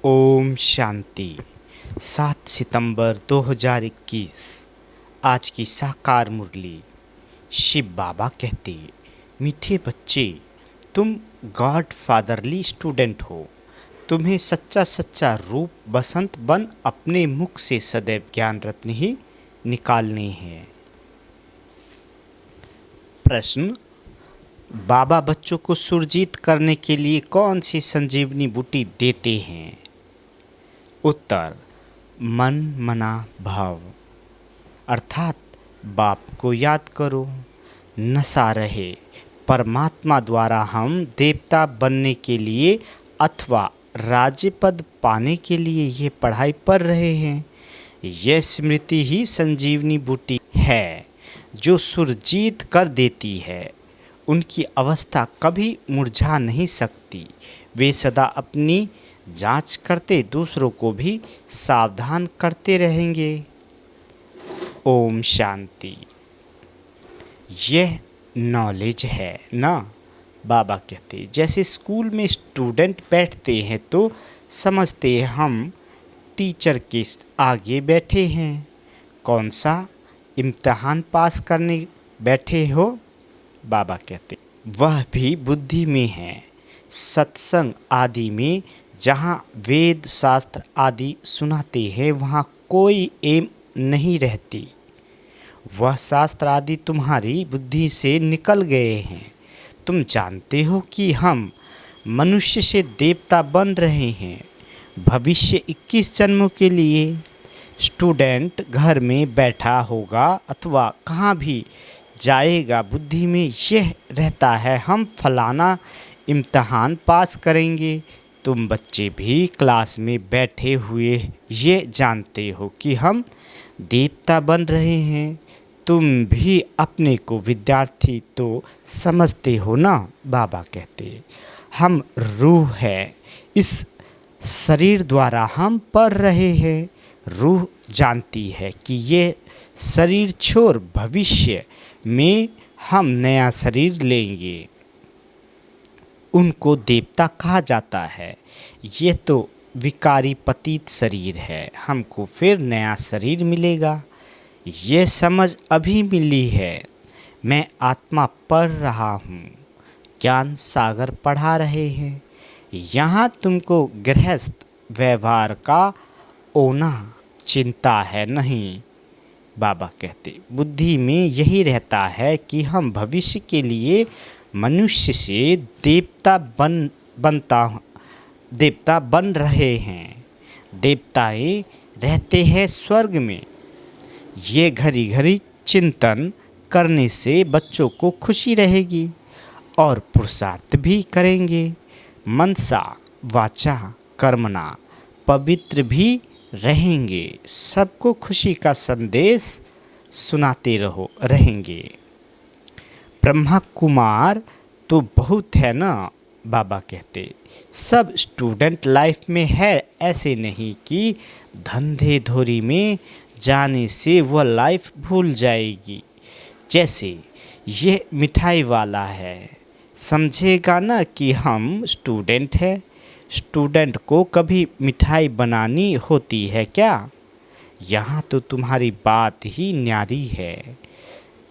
ओम शांति। 7 सितंबर 2021। आज की साकार मुरली। शिव बाबा कहते, मीठे बच्चे, तुम गॉड फादरली स्टूडेंट हो। तुम्हें सच्चा सच्चा रूप बसंत बन अपने मुख से सदैव ज्ञान रत्न ही निकालने हैं। प्रश्न, बाबा बच्चों को सुरजीत करने के लिए कौन सी संजीवनी बूटी देते हैं? उत्तर, मन मना भाव, अर्थात बाप को याद करो। नशा रहे परमात्मा द्वारा हम देवता बनने के लिए अथवा राज्य पद पाने के लिए ये पढ़ाई पढ़ रहे हैं। यह स्मृति ही संजीवनी बूटी है जो सुरजीत कर देती है। उनकी अवस्था कभी मुरझा नहीं सकती। वे सदा अपनी जांच करते दूसरों को भी सावधान करते रहेंगे। ओम शांति। यह नॉलेज है ना। बाबा कहते, जैसे स्कूल में स्टूडेंट बैठते हैं तो समझते हैं हम टीचर के आगे बैठे हैं। कौन सा इम्तिहान पास करने बैठे हो? बाबा कहते, वह भी बुद्धि में है। सत्संग आदि में जहाँ वेद शास्त्र आदि सुनाते हैं वहाँ कोई एम नहीं रहती। वह शास्त्र आदि तुम्हारी बुद्धि से निकल गए हैं। तुम जानते हो कि हम मनुष्य से देवता बन रहे हैं भविष्य 21 जन्मों के लिए। स्टूडेंट घर में बैठा होगा अथवा कहाँ भी जाएगा, बुद्धि में यह रहता है हम फलाना इम्तिहान पास करेंगे। तुम बच्चे भी क्लास में बैठे हुए ये जानते हो कि हम देवता बन रहे हैं। तुम भी अपने को विद्यार्थी तो समझते हो ना। बाबा कहते, हम रूह है, इस शरीर द्वारा हम पढ़ रहे हैं। रूह जानती है कि ये शरीर छोड़ भविष्य में हम नया शरीर लेंगे। उनको देवता कहा जाता है। ये तो विकारी पतित शरीर है, हमको फिर नया शरीर मिलेगा। ये समझ अभी मिली है। मैं आत्मा पढ़ रहा हूँ, ज्ञान सागर पढ़ा रहे हैं। यहाँ तुमको गृहस्थ व्यवहार का ओना चिंता है नहीं। बाबा कहते, बुद्धि में यही रहता है कि हम भविष्य के लिए मनुष्य से देवता बन रहे हैं। देवताएं रहते हैं स्वर्ग में। ये घड़ी घड़ी चिंतन करने से बच्चों को खुशी रहेगी और पुरुषार्थ भी करेंगे। मनसा वाचा कर्मणा पवित्र भी रहेंगे। सबको खुशी का संदेश सुनाते रहेंगे। ब्रह्मा कुमार तो बहुत है ना। बाबा कहते, सब स्टूडेंट लाइफ में है। ऐसे नहीं कि धंधे धोरी में जाने से वह लाइफ भूल जाएगी। जैसे ये मिठाई वाला है, समझेगा ना कि हम स्टूडेंट हैं। स्टूडेंट को कभी मिठाई बनानी होती है क्या? यहाँ तो तुम्हारी बात ही न्यारी है।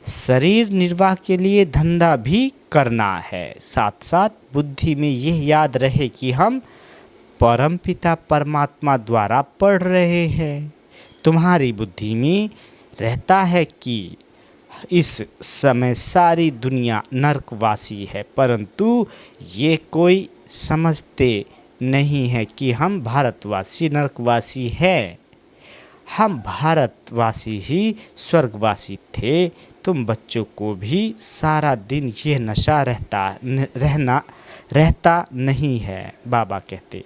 शरीर निर्वाह के लिए धंधा भी करना है। साथ साथ बुद्धि में यह याद रहे कि हम परमपिता परमात्मा द्वारा पढ़ रहे हैं। तुम्हारी बुद्धि में रहता है कि इस समय सारी दुनिया नरकवासी है, परंतु ये कोई समझते नहीं है कि हम भारतवासी नरकवासी हैं। हम भारतवासी ही स्वर्गवासी थे। तुम बच्चों को भी सारा दिन यह नशा रहता नहीं है। बाबा कहते,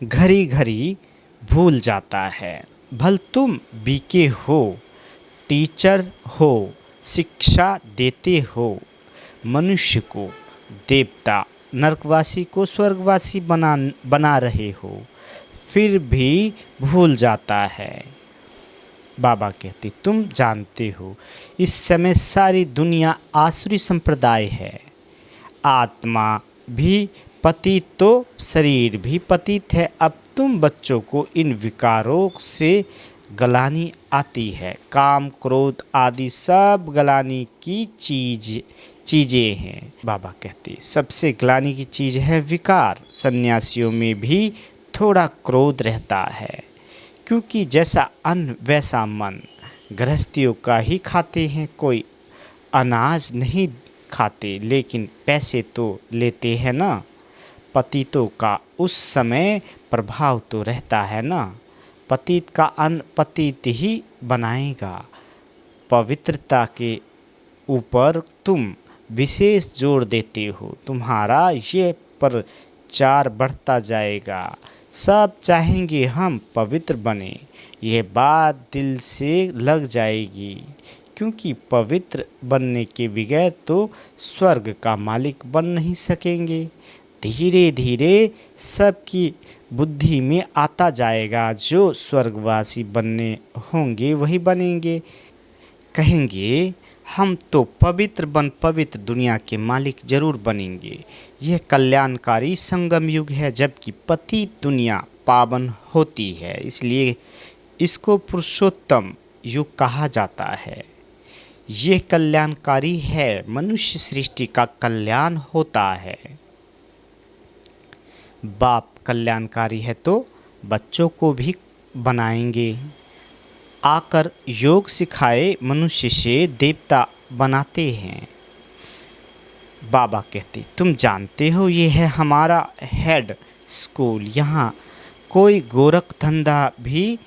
घड़ी घड़ी भूल जाता है। भल तुम बीके हो, टीचर हो, शिक्षा देते हो, मनुष्य को देवता नरकवासी को स्वर्गवासी बना रहे हो, फिर भी भूल जाता है। बाबा कहते, तुम जानते हो इस समय सारी दुनिया आसुरी संप्रदाय है। आत्मा भी पतित तो शरीर भी पतित है। अब तुम बच्चों को इन विकारों से गलानी आती है। काम, क्रोध आदि सब गलानी की चीज़ें हैं। बाबा कहते सबसे गलानी की चीज़ है विकार। सन्यासियों में भी थोड़ा क्रोध रहता है, क्योंकि जैसा अन्न वैसा मन। गृहस्थियों का ही खाते हैं, कोई अनाज नहीं खाते, लेकिन पैसे तो लेते हैं ना। पतितों का उस समय प्रभाव तो रहता है ना। पतित का अन्न पतित ही बनाएगा। पवित्रता के ऊपर तुम विशेष जोर देते हो, तुम्हारा ये प्रचार बढ़ता जाएगा। सब चाहेंगे हम पवित्र बने। यह बात दिल से लग जाएगी, क्योंकि पवित्र बनने के बगैर तो स्वर्ग का मालिक बन नहीं सकेंगे। धीरे धीरे सबकी बुद्धि में आता जाएगा, जो स्वर्गवासी बनने होंगे वही बनेंगे। कहेंगे हम तो पवित्र दुनिया के मालिक जरूर बनेंगे। यह कल्याणकारी संगम युग है, जबकि पतित दुनिया पावन होती है, इसलिए इसको पुरुषोत्तम युग कहा जाता है। यह कल्याणकारी है, मनुष्य सृष्टि का कल्याण होता है। बाप कल्याणकारी है तो बच्चों को भी बनाएंगे। आकर योग सिखाए मनुष्य से देवता बनाते हैं। बाबा कहते तुम जानते हो ये है हमारा हेड स्कूल। यहाँ कोई गोरख धंधा भी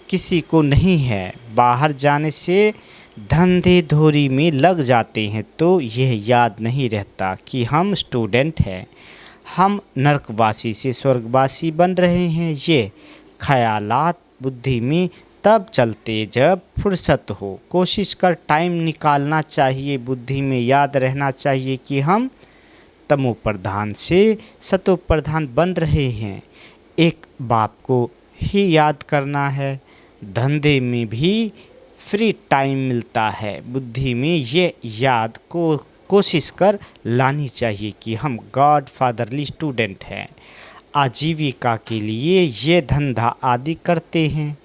किसी को नहीं है। बाहर जाने से धंधे धोरी में लग जाते हैं तो यह याद नहीं रहता कि हम स्टूडेंट हैं। हम नरकवासी से स्वर्गवासी बन रहे हैं। ये ख्यालात बुद्धि में तब चलते जब फुर्सत हो। कोशिश कर टाइम निकालना चाहिए। बुद्धि में याद रहना चाहिए कि हम तमो प्रधान से सतो प्रधान बन रहे हैं। एक बाप को ही याद करना है। धंधे में भी फ्री टाइम मिलता है। बुद्धि में ये याद को कोशिश कर लानी चाहिए कि हम गॉड फादरली स्टूडेंट हैं। आजीविका के लिए ये धंधा आदि करते हैं।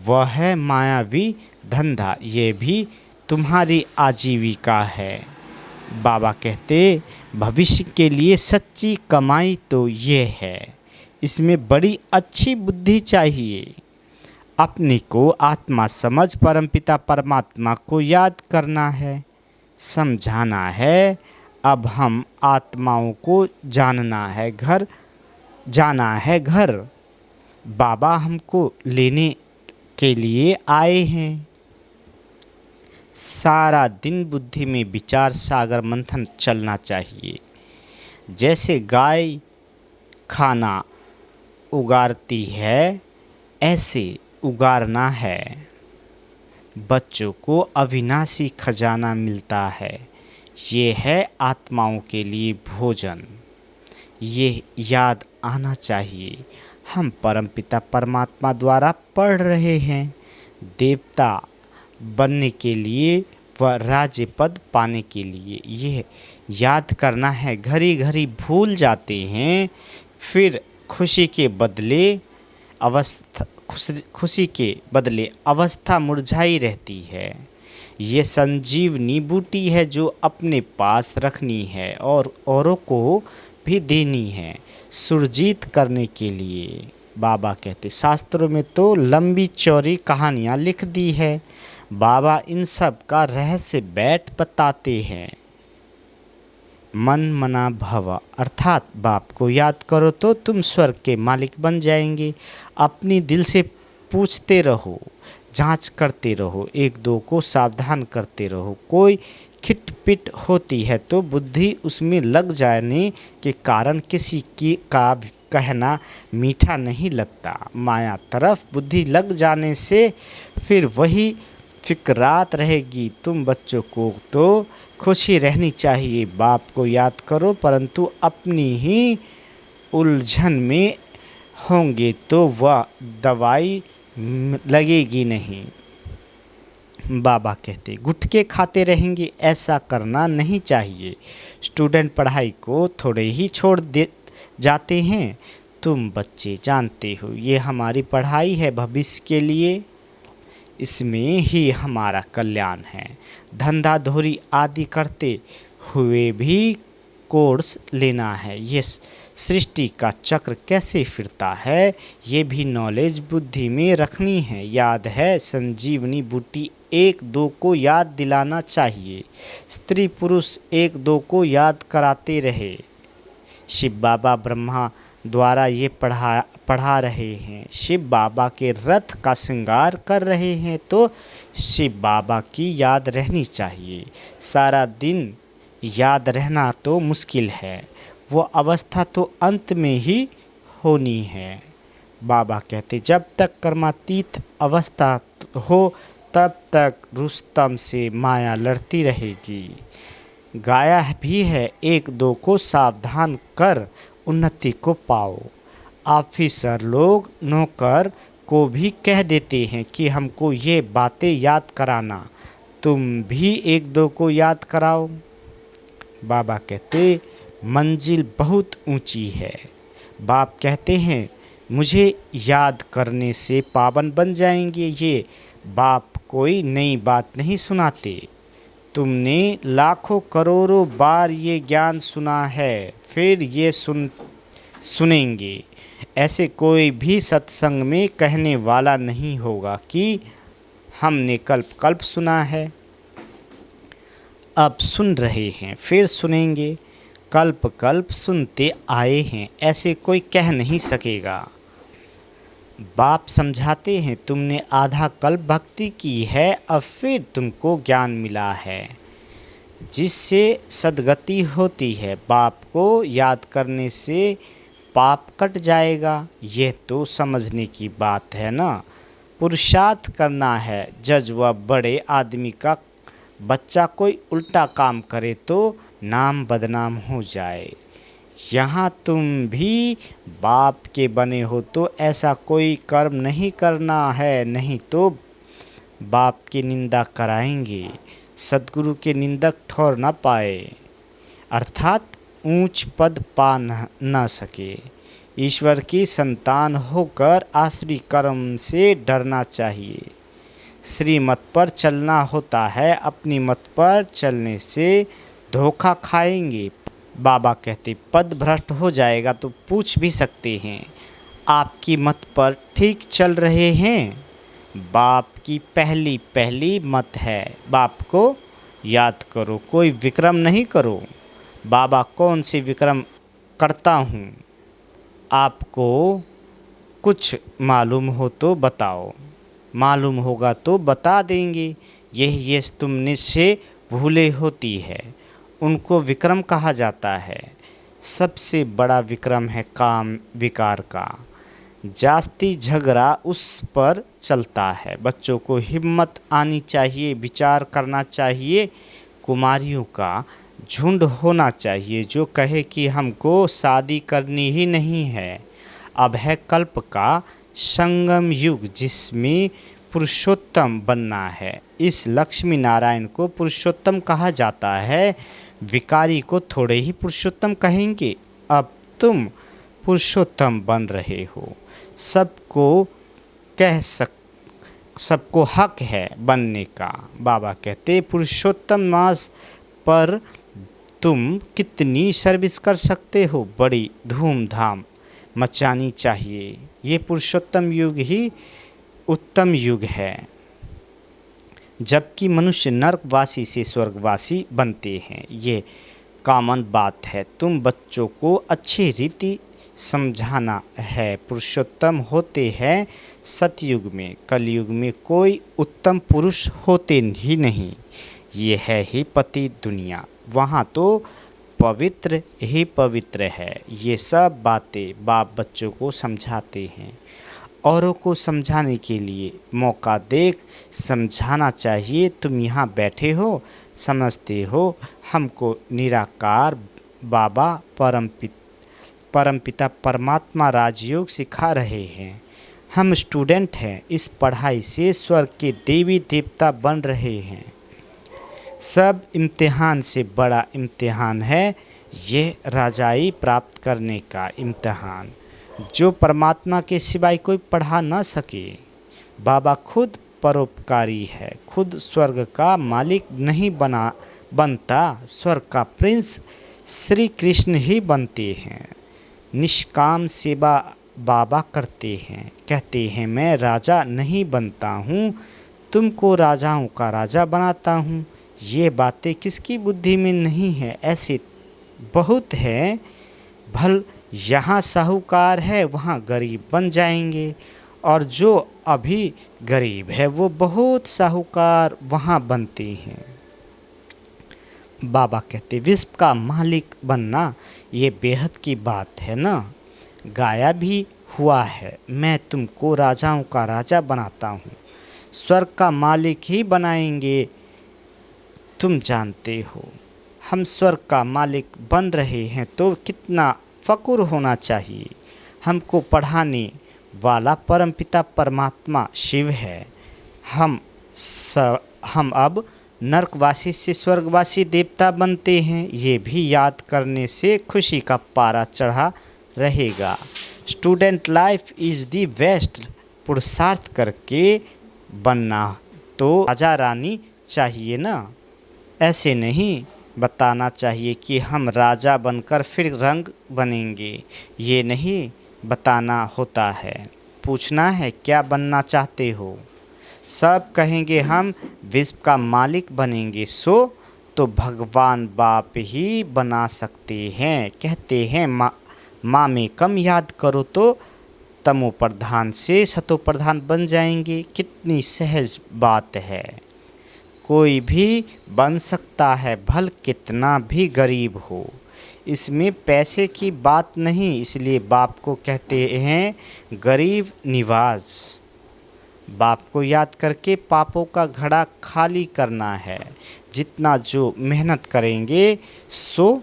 वह है मायावी धंधा, ये भी तुम्हारी आजीविका है। बाबा कहते भविष्य के लिए सच्ची कमाई तो ये है, इसमें बड़ी अच्छी बुद्धि चाहिए। अपने को आत्मा समझ परमपिता परमात्मा को याद करना है, समझाना है। अब हम आत्माओं को जानना है, घर जाना है घर। बाबा हमको लेने के लिए आए हैं। सारा दिन बुद्धि में विचार सागर मंथन चलना चाहिए। जैसे गाय खाना उगारती है ऐसे उगारना है। बच्चों को अविनाशी खजाना मिलता है, ये है आत्माओं के लिए भोजन। ये याद आना चाहिए। हम परमपिता परमात्मा द्वारा पढ़ रहे हैं। देवता बनने के लिए व राज्य पद पाने के लिए यह याद करना है। घड़ी घड़ी भूल जाते हैं, फिर खुशी के बदले अवस्था मुरझाई रहती है। ये संजीवनी बूटी है जो अपने पास रखनी है और औरों को भी देनी है, सुरजीत करने के लिए। बाबा कहते शास्त्रों में तो लंबी चौड़ी कहानियाँ लिख दी है। बाबा इन सब का रहस्य बैठ बताते हैं। मन मना भव अर्थात बाप को याद करो तो तुम स्वर्ग के मालिक बन जाएंगे। अपनी दिल से पूछते रहो, जांच करते रहो, एक दो को सावधान करते रहो। कोई खिटपिट होती है तो बुद्धि उसमें लग जाने के कारण किसी की का कहना मीठा नहीं लगता। माया तरफ बुद्धि लग जाने से फिर वही फिक्रात रहेगी। तुम बच्चों को तो खुशी रहनी चाहिए। बाप को याद करो, परंतु अपनी ही उलझन में होंगे तो वह दवाई लगेगी नहीं। बाबा कहते गुटखे खाते रहेंगे, ऐसा करना नहीं चाहिए। स्टूडेंट पढ़ाई को थोड़े ही छोड़ जाते हैं। तुम बच्चे जानते हो ये हमारी पढ़ाई है भविष्य के लिए, इसमें ही हमारा कल्याण है। धंधा धोरी आदि करते हुए भी कोर्स लेना है। ये सृष्टि का चक्र कैसे फिरता है ये भी नॉलेज बुद्धि में रखनी है। याद है संजीवनी बूटी एक दो को याद दिलाना चाहिए। स्त्री पुरुष एक दो को याद कराते रहे। शिव बाबा ब्रह्मा द्वारा ये पढ़ा रहे हैं। शिव बाबा के रथ का श्रृंगार कर रहे हैं तो शिव बाबा की याद रहनी चाहिए। सारा दिन याद रहना तो मुश्किल है, वो अवस्था तो अंत में ही होनी है। बाबा कहते जब तक कर्मातीत अवस्था हो तब तक रुस्तम से माया लड़ती रहेगी। गाया भी है एक दो को सावधान कर उन्नति को पाओ। ऑफिसर लोग नौकर को भी कह देते हैं कि हमको ये बातें याद कराना, तुम भी एक दो को याद कराओ। बाबा कहते मंजिल बहुत ऊंची है। बाप कहते हैं मुझे याद करने से पावन बन जाएंगे। ये बाप कोई नई बात नहीं सुनाते। तुमने लाखों करोड़ों बार ये ज्ञान सुना है, फिर ये सुनेंगे। ऐसे कोई भी सत्संग में कहने वाला नहीं होगा कि हमने कल्प कल्प सुना है, अब सुन रहे हैं फिर सुनेंगे। कल्प कल्प सुनते आए हैं ऐसे कोई कह नहीं सकेगा। बाप समझाते हैं तुमने आधा कल्प भक्ति की है, अब फिर तुमको ज्ञान मिला है जिससे सद्गति होती है। बाप को याद करने से पाप कट जाएगा, यह तो समझने की बात है ना। पुरुषार्थ करना है। जज व बड़े आदमी का बच्चा कोई उल्टा काम करे तो नाम बदनाम हो जाए। यहाँ तुम भी बाप के बने हो तो ऐसा कोई कर्म नहीं करना है, नहीं तो बाप की निंदा कराएंगे। सद्गुरु के निंदक ठहर न पाए, अर्थात ऊंच पद पा न सके। ईश्वर की संतान होकर आसुरी कर्म से डरना चाहिए। श्रीमत पर चलना होता है, अपनी मत पर चलने से धोखा खाएंगे। बाबा कहते पद भ्रष्ट हो जाएगा तो पूछ भी सकते हैं आपकी मत पर ठीक चल रहे हैं। बाप की पहली पहली मत है, बाप को याद करो, कोई विक्रम नहीं करो। बाबा कौन से विक्रम करता हूँ, आपको कुछ मालूम हो तो बताओ, मालूम होगा तो बता देंगे। यही तुमने से भूले होती है, उनको विक्रम कहा जाता है। सबसे बड़ा विक्रम है काम विकार का, जास्ती झगड़ा उस पर चलता है। बच्चों को हिम्मत आनी चाहिए, विचार करना चाहिए। कुमारियों का झुंड होना चाहिए जो कहे कि हमको शादी करनी ही नहीं है। अब है कल्प का संगम युग जिसमें पुरुषोत्तम बनना है। इस लक्ष्मी नारायण को पुरुषोत्तम कहा जाता है, विकारी को थोड़े ही पुरुषोत्तम कहेंगे। अब तुम पुरुषोत्तम बन रहे हो, सबको हक है बनने का। बाबा कहते पुरुषोत्तम मास पर तुम कितनी सर्विस कर सकते हो, बड़ी धूमधाम मचानी चाहिए। ये पुरुषोत्तम युग ही उत्तम युग है, जबकि मनुष्य नरकवासी से स्वर्गवासी बनते हैं। ये कॉमन बात है। तुम बच्चों को अच्छी रीति समझाना है। पुरुषोत्तम होते हैं सतयुग में, कलयुग में कोई उत्तम पुरुष होते ही नहीं। ये है ही पति दुनिया, वहाँ तो पवित्र ही पवित्र है। ये सब बातें बाप बच्चों को समझाते हैं। औरों को समझाने के लिए मौका देख समझाना चाहिए। तुम यहाँ बैठे हो, समझते हो, हमको निराकार बाबा परमपिता परमात्मा राजयोग सिखा रहे हैं। हम स्टूडेंट हैं, इस पढ़ाई से स्वर्ग के देवी देवता बन रहे हैं। सब इम्तिहान से बड़ा इम्तिहान है ये राजाई प्राप्त करने का इम्तिहान जो परमात्मा के सिवाय कोई पढ़ा ना सके। बाबा खुद परोपकारी है, खुद स्वर्ग का मालिक नहीं बनता, स्वर्ग का प्रिंस श्री कृष्ण ही बनते हैं। निष्काम सेवा बाबा करते हैं, कहते हैं मैं राजा नहीं बनता हूँ, तुमको राजाओं का राजा बनाता हूँ। ये बातें किसकी बुद्धि में नहीं है? ऐसे बहुत है। भल यहाँ साहूकार है वहाँ गरीब बन जाएंगे, और जो अभी गरीब है वो बहुत साहूकार वहाँ बनते हैं। बाबा कहते विश्व का मालिक बनना ये बेहद की बात है ना। गाया भी हुआ है, मैं तुमको राजाओं का राजा बनाता हूँ, स्वर्ग का मालिक ही बनाएंगे। तुम जानते हो हम स्वर्ग का मालिक बन रहे हैं तो कितना फ़क्र होना चाहिए। हमको पढ़ाने वाला परमपिता परमात्मा शिव है। हम अब नरकवासी से स्वर्गवासी देवता बनते हैं, ये भी याद करने से खुशी का पारा चढ़ा रहेगा। Student life is the best. पुरुषार्थ करके बनना तो राजा रानी चाहिए ना। ऐसे नहीं बताना चाहिए कि हम राजा बनकर फिर रंग बनेंगे, ये नहीं बताना होता है। पूछना है क्या बनना चाहते हो। सब कहेंगे हम विश्व का मालिक बनेंगे, सो तो भगवान बाप ही बना सकते हैं। कहते हैं माँ में कम याद करो तो तमो प्रधान से सतो प्रधान बन जाएंगे। कितनी सहज बात है, कोई भी बन सकता है, भल कितना भी गरीब हो। इसमें पैसे की बात नहीं, इसलिए बाप को कहते हैं गरीब निवाज। बाप को याद करके पापों का घड़ा खाली करना है। जितना जो मेहनत करेंगे सो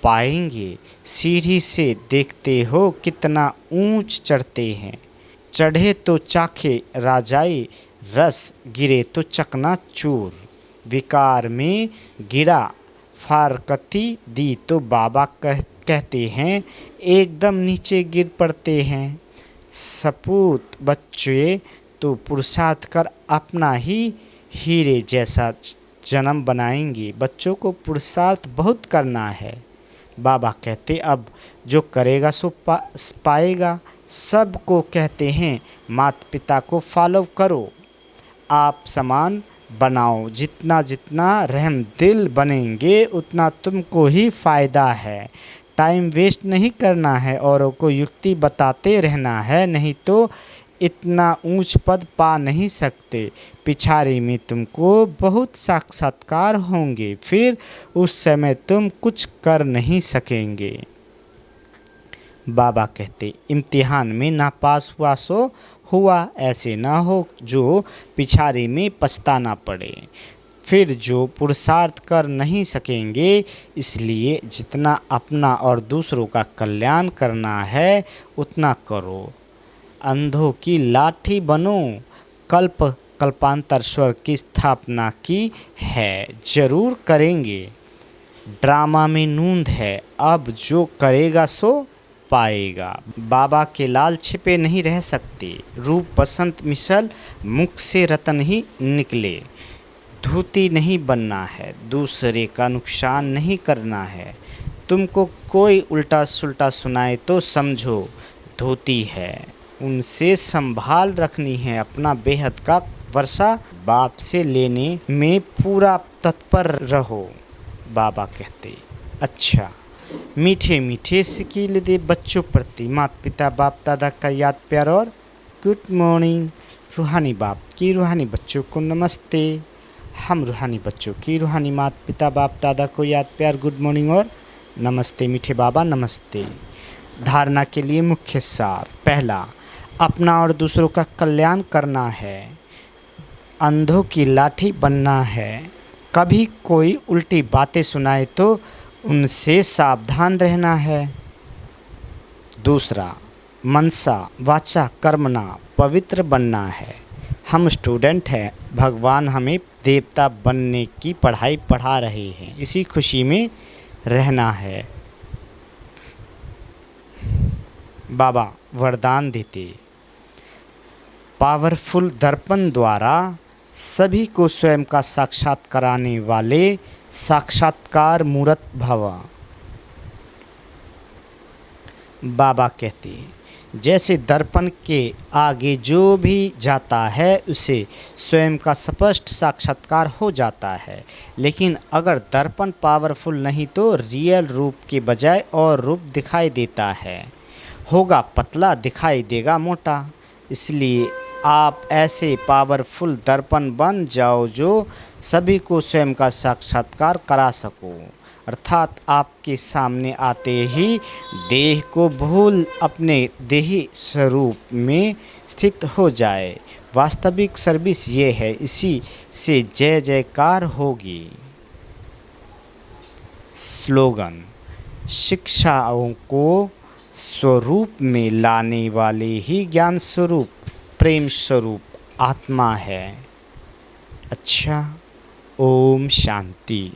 पाएंगे। सीढ़ी से देखते हो कितना ऊंच चढ़ते हैं, चढ़े तो चाखे राजाई रस, गिरे तो चकनाचूर। विकार में गिरा फारकती दी तो बाबा कहते हैं एकदम नीचे गिर पड़ते हैं। सपूत बच्चे तो पुरुषार्थ कर अपना ही हीरे जैसा जन्म बनाएंगे। बच्चों को पुरुषार्थ बहुत करना है। बाबा कहते अब जो करेगा सो पाएगा। सबको कहते हैं माता पिता को फॉलो करो, आप समान बनाओ। जितना जितना रहम दिल बनेंगे उतना तुमको ही फ़ायदा है। टाइम वेस्ट नहीं करना है, औरों को युक्ति बताते रहना है, नहीं तो इतना ऊंच पद पा नहीं सकते। पिछाड़ी में तुमको बहुत साक्षात्कार होंगे, फिर उस समय तुम कुछ कर नहीं सकेंगे। बाबा कहते इम्तिहान में ना पास हुआ सो हुआ, ऐसे ना हो जो पिछाड़ी में पछताना पड़े। फिर जो पुरुषार्थ कर नहीं सकेंगे, इसलिए जितना अपना और दूसरों का कल्याण करना है उतना करो। अंधों की लाठी बनो, कल्पांतर स्वर्ग की स्थापना की है, जरूर करेंगे। ड्रामा में नूंद है, अब जो करेगा सो पाएगा। बाबा के लाल छिपे नहीं रह सकते, रूप बसंत मिसल मुख से रतन ही निकले। धूती नहीं बनना है, दूसरे का नुकसान नहीं करना है। तुमको कोई उल्टा सुल्टा सुनाए तो समझो धोती है, उनसे संभाल रखनी है। अपना बेहद का वर्षा बाप से लेने में पूरा तत्पर रहो। बाबा कहते अच्छा मीठे मीठे सिकील दे बच्चों प्रति माता पिता बाप दादा का याद प्यार और गुड मॉर्निंग। रूहानी बाप की रूहानी बच्चों को नमस्ते। हम रूहानी बच्चों की रूहानी माता पिता बाप दादा को याद प्यार गुड मॉर्निंग और नमस्ते। मीठे बाबा नमस्ते। धारणा के लिए मुख्य सार। पहला, अपना और दूसरों का कल्याण करना है, अंधों की लाठी बनना है। कभी कोई उल्टी बातें सुनाए तो उनसे सावधान रहना है। दूसरा, मनसा वाचा कर्मणा पवित्र बनना है। हम स्टूडेंट हैं, भगवान हमें देवता बनने की पढ़ाई पढ़ा रहे हैं, इसी खुशी में रहना है। बाबा वरदान देते। पावरफुल दर्पण द्वारा सभी को स्वयं का साक्षात कराने वाले साक्षात्कार मूर्त भव। बाबा कहते हैं जैसे दर्पण के आगे जो भी जाता है उसे स्वयं का स्पष्ट साक्षात्कार हो जाता है, लेकिन अगर दर्पण पावरफुल नहीं तो रियल रूप के बजाय और रूप दिखाई देता है, होगा पतला दिखाई देगा मोटा। इसलिए आप ऐसे पावरफुल दर्पण बन जाओ जो सभी को स्वयं का साक्षात्कार करा सको, अर्थात आपके सामने आते ही देह को भूल अपने देही स्वरूप में स्थित हो जाए। वास्तविक सर्विस ये है, इसी से जय जयकार होगी। स्लोगन: शिक्षाओं को स्वरूप में लाने वाले ही ज्ञान स्वरूप प्रेम स्वरूप आत्मा है। अच्छा, ओम शांति।